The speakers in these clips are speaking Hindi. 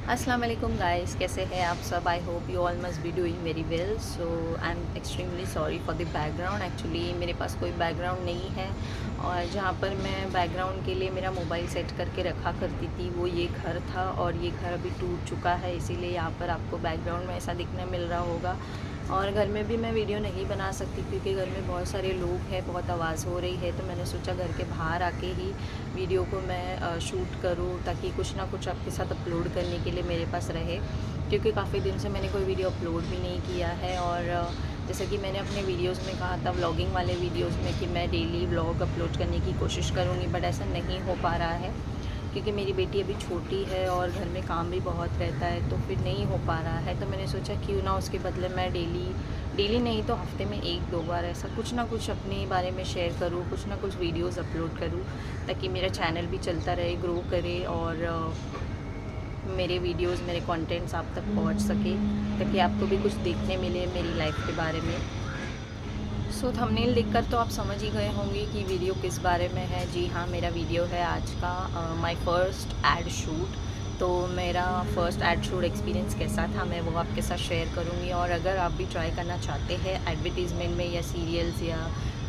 अस्सलाम वालेकुम गाइस, कैसे हैं आप सब। I hope you all must be doing very well. So I am extremely sorry for the background. Actually मेरे पास कोई बैकग्राउंड नहीं है और जहाँ पर मैं बैकग्राउंड के लिए मेरा मोबाइल सेट करके रखा करती थी वो ये घर था और ये घर अभी टूट चुका है, इसीलिए यहाँ पर आपको बैकग्राउंड में ऐसा दिखने मिल रहा होगा। और घर में भी मैं वीडियो नहीं बना सकती क्योंकि घर में बहुत सारे लोग हैं, बहुत आवाज़ हो रही है, तो मैंने सोचा घर के बाहर आके ही वीडियो को मैं शूट करूँ ताकि कुछ ना कुछ आपके साथ अपलोड करने के लिए मेरे पास रहे, क्योंकि काफ़ी दिन से मैंने कोई वीडियो अपलोड भी नहीं किया है। और जैसे कि मैंने अपने वीडियोस में कहा था, व्लॉगिंग वाले वीडियोस में, कि मैं डेली व्लॉग अपलोड करने की कोशिश करूँगी, बट ऐसा नहीं हो पा रहा है क्योंकि मेरी बेटी अभी छोटी है और घर में काम भी बहुत रहता है, तो फिर नहीं हो पा रहा है। तो मैंने सोचा क्यों ना उसके बदले मैं डेली नहीं तो हफ्ते में 1-2 बार ऐसा कुछ ना कुछ अपने बारे में शेयर करूँ, कुछ ना कुछ वीडियोस अपलोड करूँ ताकि मेरा चैनल भी चलता रहे, ग्रो करे और मेरे वीडियोस, मेरे कंटेंट्स आप तक पहुंच सके, ताकि आपको भी कुछ देखने मिले मेरी लाइफ के बारे में। सो थंबनेल देखकर तो आप समझ ही गए होंगे कि वीडियो किस बारे में है। जी हाँ, मेरा वीडियो है आज का माय फर्स्ट एड शूट। तो मेरा फर्स्ट एड शूट एक्सपीरियंस कैसा था मैं वो आपके साथ शेयर करूँगी। और अगर आप भी ट्राई करना चाहते हैं एडवर्टीज़मेंट में या सीरियल्स या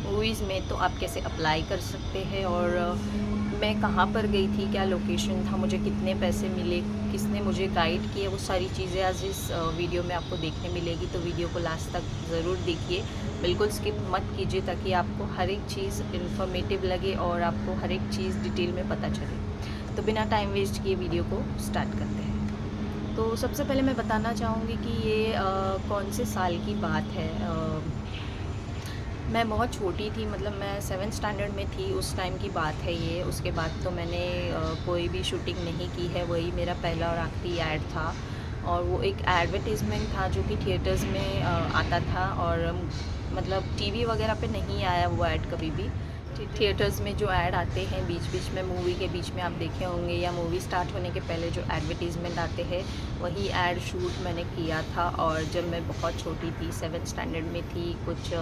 मूवीज़ में, तो आप कैसे अप्लाई कर सकते हैं और मैं कहाँ पर गई थी, क्या लोकेशन था, मुझे कितने पैसे मिले, किसने मुझे गाइड किया, वो सारी चीज़ें आज इस वीडियो में आपको देखने मिलेगी। तो वीडियो को लास्ट तक ज़रूर देखिए, बिल्कुल स्किप मत कीजिए ताकि आपको हर एक चीज़ इन्फॉर्मेटिव लगे और आपको हर एक चीज़ डिटेल में पता चले। तो बिना टाइम वेस्ट किए वीडियो को स्टार्ट करते हैं। तो सबसे पहले मैं बताना चाहूँगी कि ये कौन से साल की बात है। मैं बहुत छोटी थी, मतलब मैं 7th स्टैंडर्ड में थी, उस टाइम की बात है ये। उसके बाद तो मैंने कोई भी शूटिंग नहीं की है, वही मेरा पहला और आखिरी ऐड था। और वो एक एडवर्टाइजमेंट था जो कि थिएटर्स में आता था और मतलब टीवी वगैरह पे नहीं आया वो ऐड कभी भी। थिएटर्स में जो ऐड आते हैं बीच बीच में, मूवी के बीच में आप देखे होंगे, या मूवी स्टार्ट होने के पहले जो एडवर्टीज़मेंट आते हैं, वही ऐड शूट मैंने किया था। और जब मैं बहुत छोटी थी, 7th स्टैंडर्ड में थी, कुछ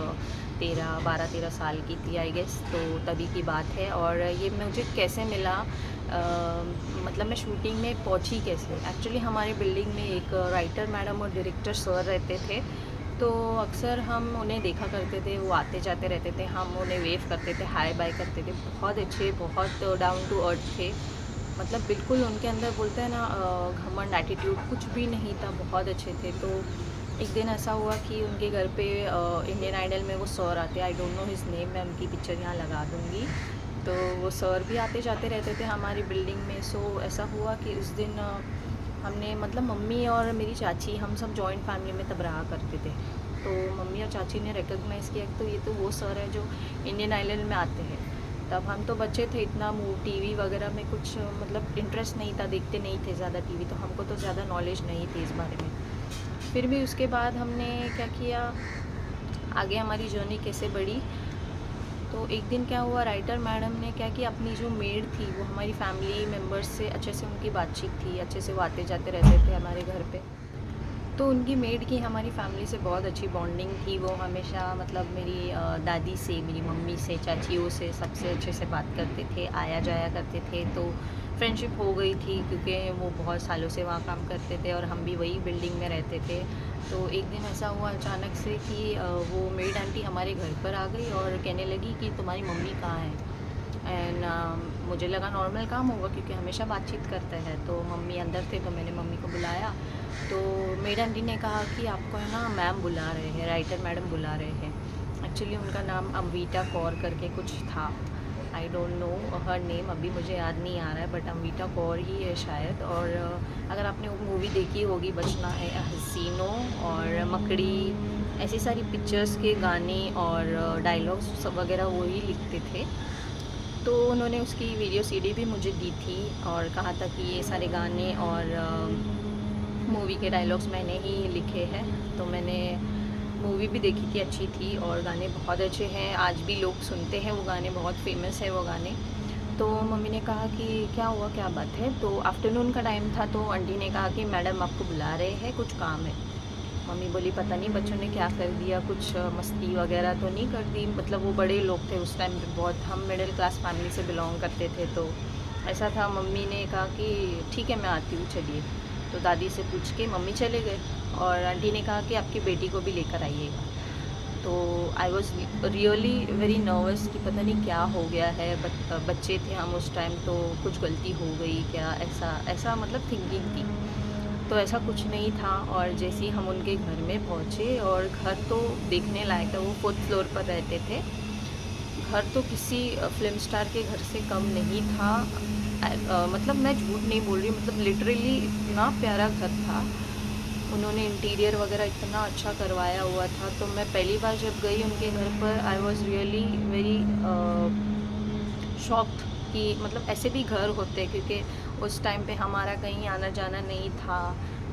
12-13 साल की थी आई गेस, तो तभी की बात है। और ये मुझे कैसे मिला, मतलब मैं शूटिंग में पहुंची कैसे। एक्चुअली हमारे बिल्डिंग में एक राइटर मैडम और डायरेक्टर सर रहते थे, तो अक्सर हम उन्हें देखा करते थे, वो आते जाते रहते थे, हम उन्हें वेव करते थे, हाय बाय करते थे। बहुत अच्छे, बहुत डाउन टू अर्थ थे, मतलब बिल्कुल उनके अंदर बोलते हैं ना घमंड एटीट्यूड कुछ भी नहीं था, बहुत अच्छे थे। तो एक दिन ऐसा हुआ कि उनके घर पे इंडियन आइडल में वो सर आते, I don't know his name, मैं उनकी पिक्चर यहाँ लगा दूँगी। तो वो सर भी आते जाते रहते थे हमारी बिल्डिंग में। सो ऐसा हुआ कि उस दिन हमने, मतलब मम्मी और मेरी चाची, हम सब जॉइंट फैमिली में तब रहा करते थे। तो मम्मी और चाची ने रिकॉग्नाइज़ किया कि तो ये तो वो सर है जो इंडियन आइडल में आते हैं। तब हम तो बच्चे थे, इतना टीवी वगैरह में कुछ मतलब इंटरेस्ट नहीं था, देखते नहीं थे ज़्यादा टीवी, तो हमको तो ज़्यादा नॉलेज नहीं थी इस बारे में। फिर भी उसके बाद हमने क्या किया, आगे हमारी जर्नी कैसे बढ़ी। तो एक दिन क्या हुआ, राइटर मैडम ने क्या किया, अपनी जो मेड थी वो हमारी फैमिली मेम्बर्स से अच्छे से उनकी बातचीत थी, अच्छे से वो आते जाते रहते थे हमारे घर पे। तो उनकी मेड की हमारी फैमिली से बहुत अच्छी बॉन्डिंग थी। वो हमेशा मतलब मेरी दादी से, मेरी मम्मी से, चाचियों से, सबसे अच्छे से बात करते थे, आया जाया करते थे। तो फ्रेंडशिप हो गई थी क्योंकि वो बहुत सालों से वहाँ काम करते थे और हम भी वही बिल्डिंग में रहते थे। तो एक दिन ऐसा हुआ अचानक से कि वो मेड आंटी हमारे घर पर आ गई और कहने लगी कि तुम्हारी मम्मी कहाँ है। एंड मुझे लगा नॉर्मल काम होगा क्योंकि हमेशा बातचीत करते हैं। तो मम्मी अंदर थे, तो मैंने मम्मी को बुलाया। तो मेड आंटी ने कहा कि आपको है ना मैम बुला रहे हैं, राइटर मैडम बुला रहे हैं। एक्चुअली उनका नाम अमवीटा कौर करके कुछ था, I don't know her name, अभी मुझे याद नहीं आ रहा है, बट अमवीटा कौर ही है शायद। और अगर आपने वो मूवी देखी होगी, बचना है हसीनों और मकड़ी, ऐसी सारी पिक्चर्स के गाने और डायलॉग्स सब वगैरह वो ही लिखते थे। तो उन्होंने उसकी वीडियो सीडी भी मुझे दी थी और कहा था कि ये सारे गाने और मूवी के डायलॉग्स मैंने ही लिखे हैं। तो मैंने मूवी भी देखी थी, अच्छी थी और गाने बहुत अच्छे हैं, आज भी लोग सुनते हैं वो गाने, बहुत फेमस है वो गाने। तो मम्मी ने कहा कि क्या हुआ, क्या बात है। तो आफ्टरनून का टाइम था, तो आंटी ने कहा कि मैडम आपको बुला रहे हैं, कुछ काम है। मम्मी बोली पता नहीं बच्चों ने क्या कर दिया, कुछ मस्ती वगैरह तो नहीं कर दी। मतलब वो बड़े लोग थे उस टाइम पे, बहुत, हम मिडिल क्लास फैमिली से बिलोंग करते थे। तो ऐसा था, मम्मी ने कहा कि ठीक है मैं आती हूँ चलिए। तो दादी से पूछ के मम्मी चले गए और आंटी ने कहा कि आपकी बेटी को भी लेकर आइएगा। तो I was really very nervous कि पता नहीं क्या हो गया है, बच्चे थे हम उस टाइम, तो कुछ गलती हो गई क्या, ऐसा ऐसा मतलब थिंकिंग थी। तो ऐसा कुछ नहीं था। और जैसे ही हम उनके घर में पहुँचे, और घर तो देखने लायक था, वो 4th फ्लोर पर रहते थे। घर तो किसी फ़िल्म स्टार के घर से कम नहीं था। मतलब मैं झूठ नहीं बोल रही, मतलब लिटरली इतना प्यारा घर था। उन्होंने इंटीरियर वगैरह इतना अच्छा करवाया हुआ था। तो मैं पहली बार जब गई उनके घर पर, I was really very shocked कि मतलब ऐसे भी घर होते, क्योंकि उस टाइम पे हमारा कहीं आना जाना नहीं था।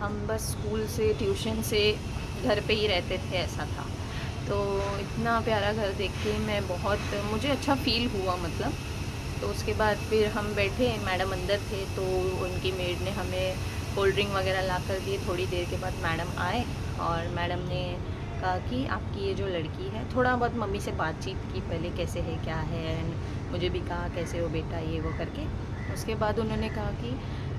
हम बस स्कूल से, ट्यूशन से घर पे ही रहते थे, ऐसा था। तो इतना प्यारा घर देख के मुझे अच्छा फ़ील हुआ मतलब। तो उसके बाद फिर हम बैठे, मैडम अंदर थे, तो उनकी मेड ने हमें कोल्ड ड्रिंक वगैरह ला कर दिए। थोड़ी देर के बाद मैडम आए और मैडम ने कहा कि आपकी ये जो लड़की है, थोड़ा बहुत मम्मी से बातचीत की पहले, कैसे है क्या है, एंड मुझे भी कहा कैसे हो बेटा, ये वो करके। उसके बाद उन्होंने कहा कि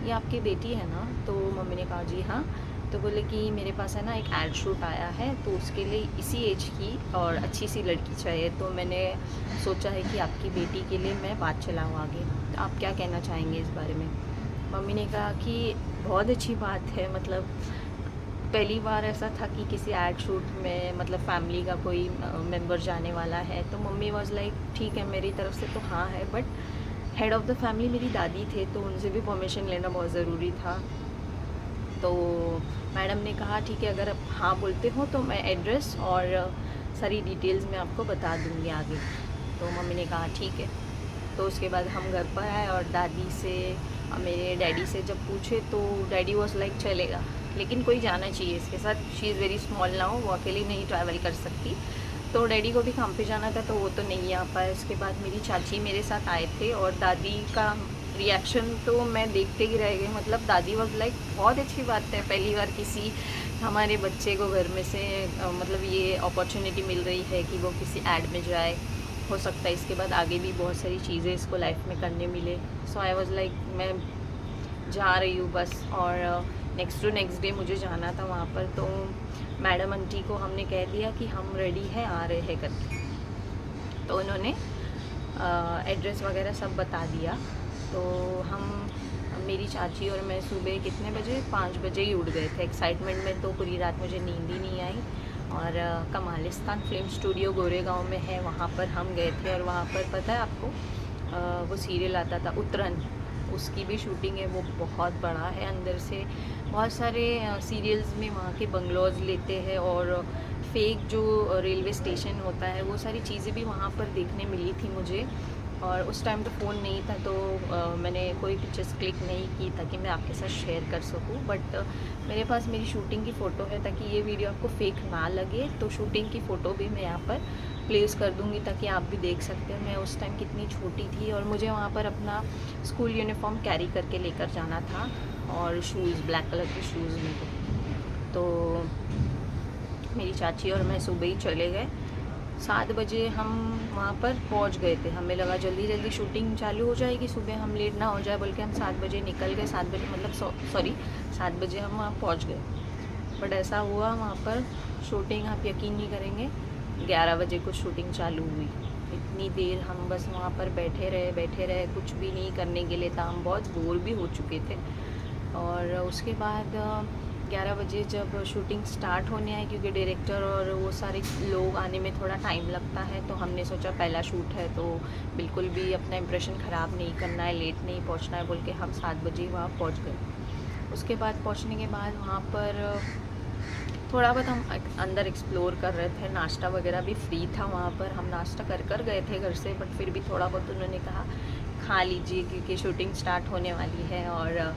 ये आपकी बेटी है ना? तो मम्मी ने कहा जी हाँ। तो बोले कि मेरे पास है ना एक एड शूट आया है, तो उसके लिए इसी एज की और अच्छी सी लड़की चाहिए। तो मैंने सोचा है कि आपकी बेटी के लिए मैं बात चलाऊँ आगे। तो आप क्या कहना चाहेंगे इस बारे में? मम्मी ने कहा कि बहुत अच्छी बात है, मतलब पहली बार ऐसा था कि किसी एड शूट में मतलब फैमिली का कोई मेंबर जाने वाला है। तो मम्मी वाज लाइक ठीक है, मेरी तरफ से तो हाँ है, but head of the family मेरी दादी थे, तो उनसे भी परमिशन लेना बहुत ज़रूरी था। तो मैडम ने कहा ठीक है, अगर आप हाँ बोलते हो तो मैं एड्रेस और सारी डिटेल्स मैं आपको बता दूँगी आगे। तो मम्मी ने कहा ठीक है। तो उसके बाद हम घर पर आए और दादी से और मेरे डैडी से जब पूछे, तो डैडी वाज लाइक चलेगा, लेकिन कोई जाना चाहिए इसके साथ, she is very small now, वो अकेली नहीं ट्रैवल कर सकती। तो डैडी को भी काम पे जाना था, तो वो तो नहीं आ पाए। उसके बाद मेरी चाची मेरे साथ आए थे, और दादी का रिएक्शन तो मैं देखते ही रह गई। मतलब दादी वाज लाइक बहुत अच्छी बात है, पहली बार किसी हमारे बच्चे को घर में से मतलब ये अपॉर्चुनिटी मिल रही है कि वो किसी ऐड में जाए। हो सकता है इसके बाद आगे भी बहुत सारी चीज़ें इसको लाइफ में करने मिले। सो आई वाज लाइक मैं जा रही हूँ बस। और नेक्स्ट डे मुझे जाना था वहाँ पर। तो मैडम आंटी को हमने कह दिया कि हम रेडी हैं, आ रहे हैं करके। तो उन्होंने एड्रेस वगैरह सब बता दिया। तो हम, मेरी चाची और मैं सुबह कितने बजे, 5 बजे ही उठ गए थे। एक्साइटमेंट में तो पूरी रात मुझे नींद ही नहीं आई। और कमालिस्तान फिल्म स्टूडियो गोरेगांव में है, वहाँ पर हम गए थे। और वहाँ पर पता है आपको, वो सीरियल आता था उतरन, उसकी भी शूटिंग है। वो बहुत बड़ा है, अंदर से बहुत सारे सीरियल्स में वहाँ के बंगलोज लेते हैं, और फेक जो रेलवे स्टेशन होता है, वो सारी चीज़ें भी वहाँ पर देखने मिली थी मुझे। और उस टाइम तो फ़ोन नहीं था, तो मैंने कोई पिक्चर्स क्लिक नहीं की ताकि मैं आपके साथ शेयर कर सकूं। बट मेरे पास मेरी शूटिंग की फ़ोटो है, ताकि ये वीडियो आपको फेक ना लगे। तो शूटिंग की फ़ोटो भी मैं यहाँ पर प्लेस कर दूँगी, ताकि आप भी देख सकते हो मैं उस टाइम कितनी छोटी थी। और मुझे वहाँ पर अपना स्कूल यूनिफॉर्म कैरी करके लेकर जाना था, और शूज़, ब्लैक कलर के शूज़ में। तो मेरी चाची और मैं सुबह ही चले गए। 7 बजे हम वहाँ पर पहुँच गए थे। हमें लगा जल्दी जल्दी शूटिंग चालू हो जाएगी, सुबह हम लेट ना हो जाए बोल के हम 7 बजे निकल गए। 7 बजे मतलब 7 बजे हम वहाँ पहुँच गए। बट ऐसा हुआ वहाँ पर शूटिंग, आप यकीन नहीं करेंगे, 11 बजे को शूटिंग चालू हुई। इतनी देर हम बस वहाँ पर बैठे रहे, कुछ भी नहीं करने के लिए था। हम बहुत बोर भी हो चुके थे। और उसके बाद 11 बजे जब शूटिंग स्टार्ट होने आई, क्योंकि डायरेक्टर और वो सारे लोग आने में थोड़ा टाइम लगता है, तो हमने सोचा पहला शूट है तो बिल्कुल भी अपना इम्प्रेशन ख़राब नहीं करना है, लेट नहीं पहुंचना है बोल के हम 7 बजे वहाँ पहुँच गए। उसके बाद पहुँचने के बाद वहाँ पर थोड़ा बहुत हम अंदर एक्सप्लोर कर रहे थे। नाश्ता वगैरह भी फ्री था वहाँ पर, हम नाश्ता कर गए थे घर से, बट फिर भी थोड़ा बहुत उन्होंने कहा खा लीजिए क्योंकि शूटिंग स्टार्ट होने वाली है। और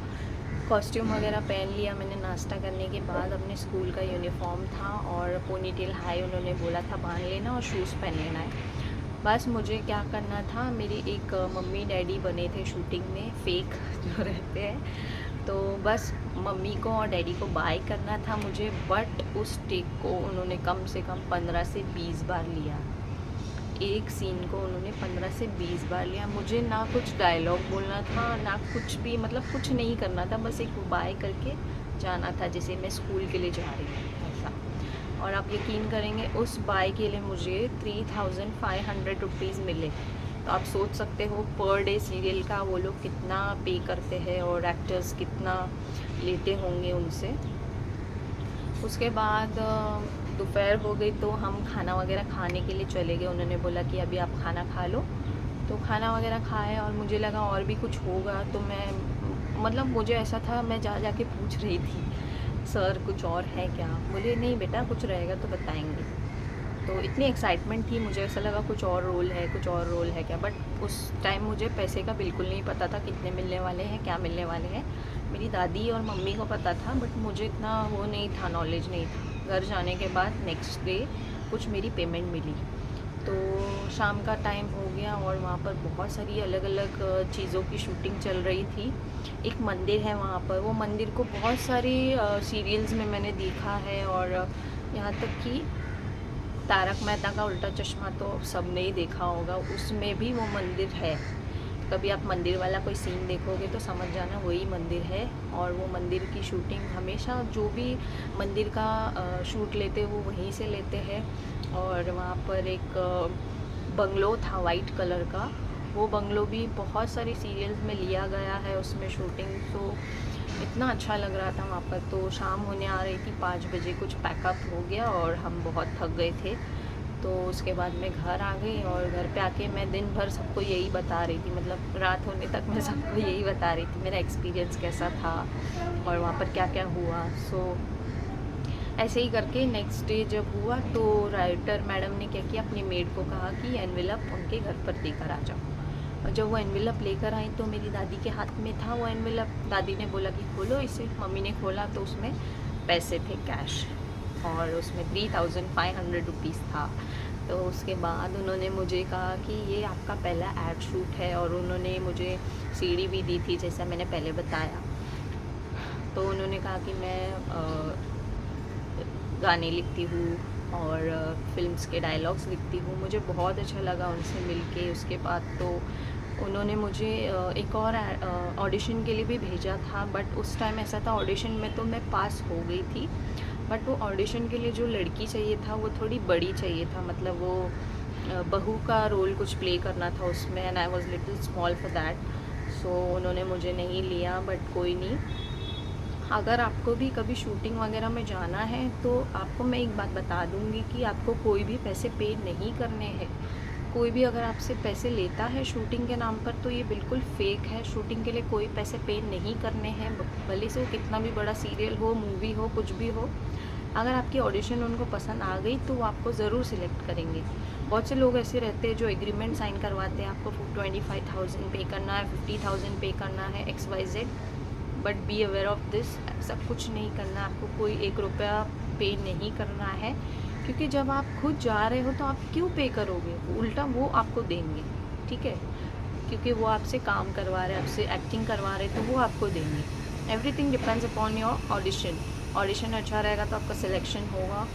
कॉस्ट्यूम वगैरह पहन लिया मैंने नाश्ता करने के बाद। अपने स्कूल का यूनिफॉर्म था और पोनी टेल हाई उन्होंने बोला था बांध लेना और शूज़ पहन लेना है। बस मुझे क्या करना था, मेरी एक मम्मी डैडी बने थे शूटिंग में, फेक जो रहते हैं, तो बस मम्मी को और डैडी को बाय करना था मुझे। बट उस टेक को उन्होंने कम से कम 15 से 20 बार लिया। एक सीन को उन्होंने 15 से 20 बार लिया। मुझे ना कुछ डायलॉग बोलना था, ना कुछ भी, मतलब कुछ नहीं करना था, बस एक बाय करके जाना था जैसे मैं स्कूल के लिए जा रही हूँ ऐसा। और आप यकीन करेंगे उस बाय के लिए मुझे 3500 रुपीज़ मिले। तो आप सोच सकते हो पर डे सीरियल का वो लोग कितना पे करते हैं और एक्टर्स कितना लेते होंगे उनसे। उसके बाद दोपहर हो गई तो हम खाना वगैरह खाने के लिए चले गए। उन्होंने बोला कि अभी आप खाना खा लो, तो खाना वगैरह खाए और मुझे लगा और भी कुछ होगा, तो मैं मतलब मुझे ऐसा था मैं जा के पूछ रही थी सर कुछ और है क्या। बोले नहीं बेटा कुछ रहेगा तो बताएंगे। तो इतनी एक्साइटमेंट थी, मुझे ऐसा लगा कुछ और रोल है, कुछ और रोल है क्या। बट उस टाइम मुझे पैसे का बिल्कुल नहीं पता था कितने मिलने वाले हैं, क्या मिलने वाले हैं। मेरी दादी और मम्मी को पता था, बट मुझे इतना वो नहीं था, नॉलेज नहीं था। घर जाने के बाद नेक्स्ट डे कुछ मेरी पेमेंट मिली। तो शाम का टाइम हो गया और वहाँ पर बहुत सारी अलग अलग चीज़ों की शूटिंग चल रही थी। एक मंदिर है वहाँ पर, वो मंदिर को बहुत सारी सीरियल्स में मैंने देखा है, और यहाँ तक कि तारक मेहता का उल्टा चश्मा तो सबने ही देखा होगा, उसमें भी वो मंदिर है। कभी आप मंदिर वाला कोई सीन देखोगे तो समझ जाना वही मंदिर है। और वो मंदिर की शूटिंग हमेशा जो भी मंदिर का शूट लेते वो वहीं से लेते हैं। और वहाँ पर एक बंगलो था वाइट कलर का, वो बंगलो भी बहुत सारी सीरियल्स में लिया गया है उसमें शूटिंग। तो इतना अच्छा लग रहा था वहाँ पर। तो शाम होने आ रही थी, 5 बजे कुछ पैकअप हो गया और हम बहुत थक गए थे। तो उसके बाद मैं घर आ गई और घर पे आके मैं दिन भर सबको यही बता रही थी, मतलब रात होने तक मैं सबको यही बता रही थी मेरा एक्सपीरियंस कैसा था और वहाँ पर क्या क्या हुआ। सो ऐसे ही करके नेक्स्ट डे जब हुआ तो राइटर मैडम ने क्या किया, अपनी मेड को कहा कि एनवेलप उनके घर पर देकर आ जाओ। और जब वो एनवेलप लेकर आई तो मेरी दादी के हाथ में था वो एनवेलप। दादी ने बोला कि खोलो इसे। मम्मी ने खोला तो उसमें पैसे थे कैश, और उसमें 3500 रुपीज़ था। तो उसके बाद उन्होंने मुझे कहा कि ये आपका पहला एड शूट है, और उन्होंने मुझे सीडी भी दी थी जैसा मैंने पहले बताया। तो उन्होंने कहा कि मैं गाने लिखती हूँ और फिल्म्स के डायलॉग्स लिखती हूँ। मुझे बहुत अच्छा लगा उनसे मिलके। उसके बाद तो उन्होंने मुझे एक और ऑडिशन के लिए भी भेजा था, बट उस टाइम ऐसा था ऑडिशन में तो मैं पास हो गई थी, बट वो ऑडिशन के लिए जो लड़की चाहिए था वो थोड़ी बड़ी चाहिए था, मतलब वो बहू का रोल कुछ प्ले करना था उसमें, and I was little small for that. So उन्होंने मुझे नहीं लिया, बट कोई नहीं। अगर आपको भी कभी शूटिंग वगैरह में जाना है तो आपको मैं एक बात बता दूंगी कि आपको कोई भी पैसे पे नहीं करने हैं। कोई भी अगर आपसे पैसे लेता है शूटिंग के नाम पर तो ये बिल्कुल फेक है। शूटिंग के लिए कोई पैसे पे नहीं करने हैं, भले से वो कितना भी बड़ा सीरियल हो, मूवी हो, कुछ भी हो। अगर आपकी ऑडिशन उनको पसंद आ गई तो वो आपको ज़रूर सिलेक्ट करेंगे। बहुत से लोग ऐसे रहते हैं जो एग्रीमेंट साइन करवाते हैं, आपको 25,000 पे करना है, 50,000 पे करना है, XYZ। But be aware of this, सब कुछ नहीं करना, आपको कोई 1 रुपया पे नहीं करना है। क्योंकि जब आप खुद जा रहे हो तो आप क्यों पे करोगे, उल्टा वो आपको देंगे, ठीक है। क्योंकि वो आपसे काम करवा रहे हैं, आपसे एक्टिंग करवा रहे हैं, तो वो आपको देंगे। Everything depends upon your audition. Audition अच्छा रहेगा तो आपका सिलेक्शन होगा।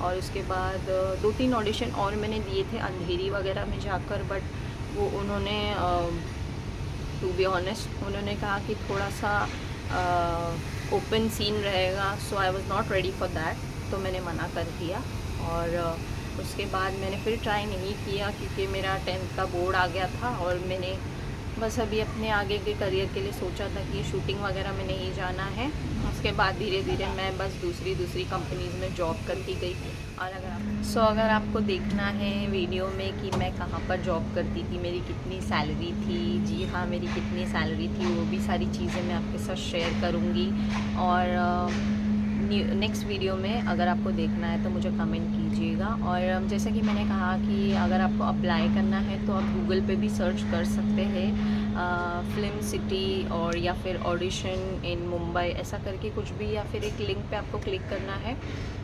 और उसके बाद 2-3 ऑडिशन और मैंने दिए थे अंधेरी वगैरह में जाकर, बट वो उन्होंने टू बी ऑनेस्ट उन्होंने कहा कि थोड़ा सा ओपन सीन रहेगा, so I was not ready for that, तो मैंने मना कर दिया। और उसके बाद मैंने फिर ट्राई नहीं किया क्योंकि मेरा 10th का बोर्ड आ गया था, और मैंने बस अभी अपने आगे के करियर के लिए सोचा था कि शूटिंग वगैरह में नहीं जाना है। उसके बाद धीरे धीरे मैं बस दूसरी कंपनीज़ में जॉब करती गई। और अगर आपको देखना है वीडियो में कि मैं कहाँ पर जॉब करती थी, मेरी कितनी सैलरी थी, जी हाँ मेरी कितनी सैलरी थी, वो भी सारी चीज़ें मैं आपके साथ शेयर करूँगी। और नेक्स्ट वीडियो में अगर आपको देखना है तो मुझे कमेंट कीजिएगा। और जैसा कि मैंने कहा कि अगर आपको अप्लाई करना है तो आप गूगल पे भी सर्च कर सकते हैं, फिल्म सिटी और या फिर ऑडिशन इन मुंबई ऐसा करके कुछ भी, या फिर एक लिंक पे आपको क्लिक करना है।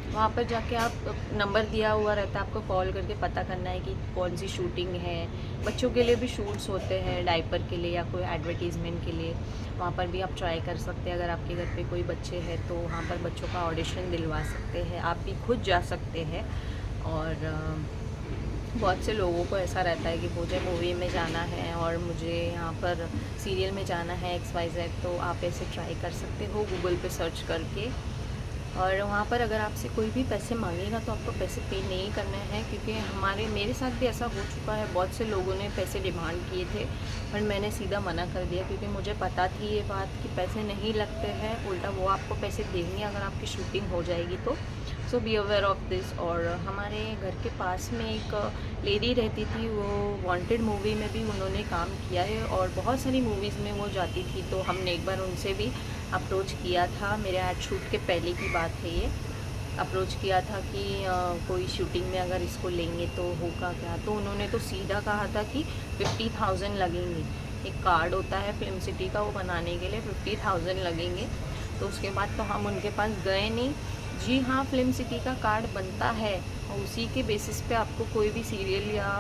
वहाँ पर जाके आप नंबर दिया हुआ रहता है, आपको कॉल करके पता करना है कि कौन सी शूटिंग है। बच्चों के लिए भी शूट्स होते हैं, डायपर के लिए या कोई एडवर्टीज़मेंट के लिए, वहाँ पर भी आप ट्राई कर सकते हैं। अगर आपके घर पे कोई बच्चे हैं तो वहाँ पर बच्चों का ऑडिशन दिलवा सकते हैं, आप भी खुद जा सकते हैं। और बहुत से लोगों को ऐसा रहता है कि मुझे मूवी में जाना है और मुझे यहाँ पर सीरियल में जाना है XYZ, तो आप ऐसे ट्राई कर सकते हो गूगल पे सर्च करके। और वहाँ पर अगर आपसे कोई भी पैसे मांगेगा तो आपको पैसे पे नहीं करने हैं, क्योंकि मेरे साथ भी ऐसा हो चुका है। बहुत से लोगों ने पैसे डिमांड किए थे पर मैंने सीधा मना कर दिया, क्योंकि मुझे पता थी ये बात कि पैसे नहीं लगते हैं, उल्टा वो आपको पैसे देंगे अगर आपकी शूटिंग हो जाएगी तो। सो बी अवेयर ऑफ दिस। और हमारे घर के पास में एक लेडी रहती थी, वो वांटेड मूवी में भी उन्होंने काम किया है और बहुत सारी मूवीज़ में वो जाती थी, तो हमने एक बार उनसे भी अप्रोच किया था। मेरे एड शूट के पहले की बात है ये। अप्रोच किया था कि कोई शूटिंग में अगर इसको लेंगे तो होगा क्या, तो उन्होंने तो सीधा कहा था कि 50,000 लगेंगे। एक कार्ड होता है फिल्म सिटी का, वो बनाने के लिए 50,000 लगेंगे। तो उसके बाद तो हम उनके पास गए नहीं। जी हाँ, फिल्म सिटी का कार्ड बनता है और उसी के बेसिस पे आपको कोई भी सीरियल या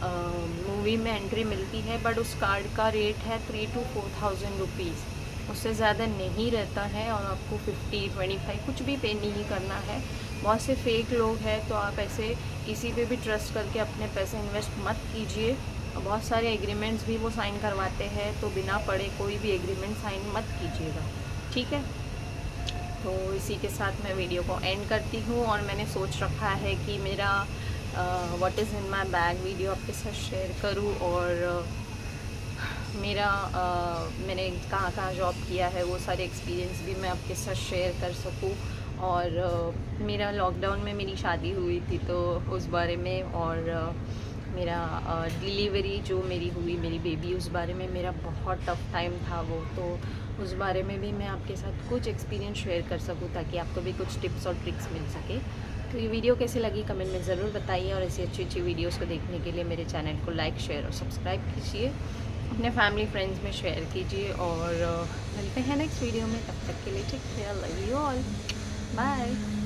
मूवी में एंट्री मिलती है, बट उस कार्ड का रेट है 3 to 4,000 रुपीज़, उससे ज़्यादा नहीं रहता है। और आपको 50, 25 कुछ भी पे नहीं करना है। बहुत से फेक लोग हैं, तो आप ऐसे किसी पे भी ट्रस्ट करके अपने पैसे इन्वेस्ट मत कीजिए। बहुत सारे एग्रीमेंट्स भी वो साइन करवाते हैं, तो बिना पढ़े कोई भी एग्रीमेंट साइन मत कीजिएगा, ठीक है। तो इसी के साथ मैं वीडियो को एंड करती हूँ। और मैंने सोच रखा है कि मेरा what is in my bag video आपके साथ शेयर करूँ, और मेरा मैंने कहाँ कहाँ जॉब किया है वो सारे एक्सपीरियंस भी मैं आपके साथ शेयर कर सकूँ। और मेरा लॉकडाउन में मेरी शादी हुई थी तो उस बारे में, और मेरा डिलीवरी जो मेरी हुई मेरी बेबी, उस बारे में मेरा बहुत टफ़ टाइम था वो, तो उस बारे में भी मैं आपके साथ कुछ एक्सपीरियंस शेयर कर सकूँ, ताकि आपको भी कुछ टिप्स और ट्रिक्स मिल सके। तो ये वीडियो कैसी लगी कमेंट में ज़रूर बताइए, और ऐसी अच्छी अच्छी वीडियोज़ को देखने के लिए मेरे चैनल को लाइक, शेयर और सब्सक्राइब कीजिए। अपने फैमिली फ्रेंड्स में शेयर कीजिए, और मिलते हैं नेक्स्ट वीडियो में। तब तक के लिए take care, love you all, bye.